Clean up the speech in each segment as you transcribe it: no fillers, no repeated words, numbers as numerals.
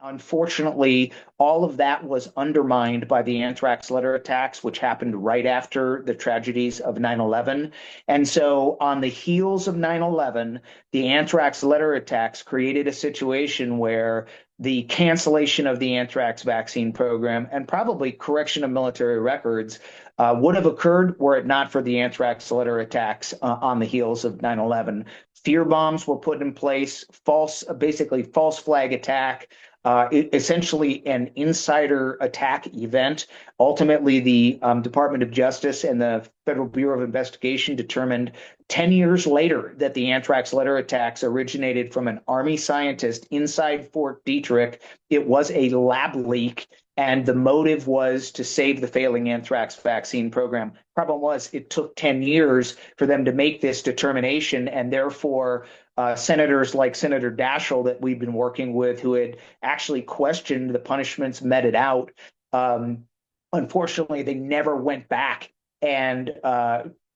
Unfortunately, all of that was undermined by the anthrax letter attacks, which happened right after the tragedies of 9/11. And so, on the heels of 9/11, the anthrax letter attacks created a situation where the cancellation of the anthrax vaccine program and probably correction of military records would have occurred were it not for the anthrax letter attacks on the heels of 9/11. Fear bombs were put in place, basically false flag attack, essentially an insider attack event. Ultimately, the Department of Justice and the Federal Bureau of Investigation determined 10 years later that the anthrax letter attacks originated from an Army scientist inside Fort Detrick. It was a lab leak, and the motive was to save the failing anthrax vaccine program. Problem was, it took 10 years for them to make this determination, and therefore, senators like Senator Daschle that we've been working with, who had actually questioned the punishments meted out, unfortunately, they never went back and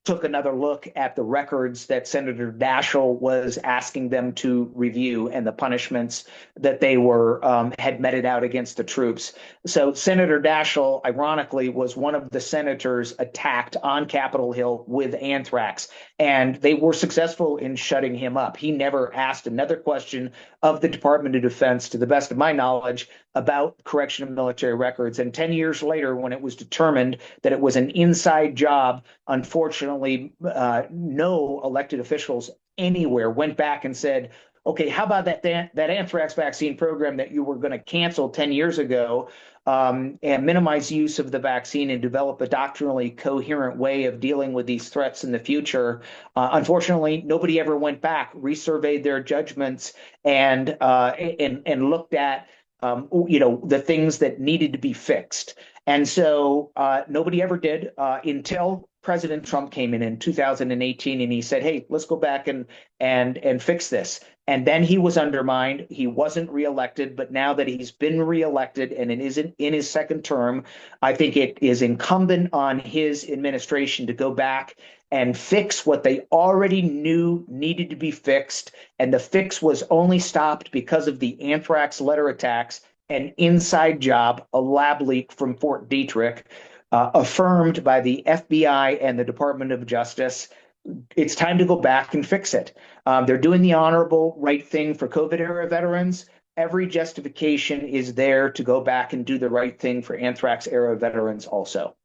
took another look at the records that Senator Daschle was asking them to review and the punishments that they were had meted out against the troops. So Senator Daschle, ironically, was one of the senators attacked on Capitol Hill with anthrax, and they were successful in shutting him up. He never asked another question of the Department of Defense, to the best of my knowledge, about correction of military records. And 10 years later, when it was determined that it was an inside job, unfortunately, no elected officials anywhere went back and said, okay, how about that anthrax vaccine program that you were going to cancel 10 years ago, and minimize use of the vaccine and develop a doctrinally coherent way of dealing with these threats in the future? Unfortunately, nobody ever went back, resurveyed their judgments, and looked at the things that needed to be fixed. And so nobody ever did until President Trump came in 2018, and he said, "Hey, let's go back and fix this." And then he was undermined. He wasn't reelected, but now that he's been reelected and it isn't in his second term, I think it is incumbent on his administration to go back and fix what they already knew needed to be fixed. And the fix was only stopped because of the anthrax letter attacks, an inside job, a lab leak from Fort Detrick, affirmed by the FBI and the Department of Justice. It's time to go back and fix it. They're doing the honorable right thing for COVID era veterans. Every justification is there to go back and do the right thing for anthrax era veterans also.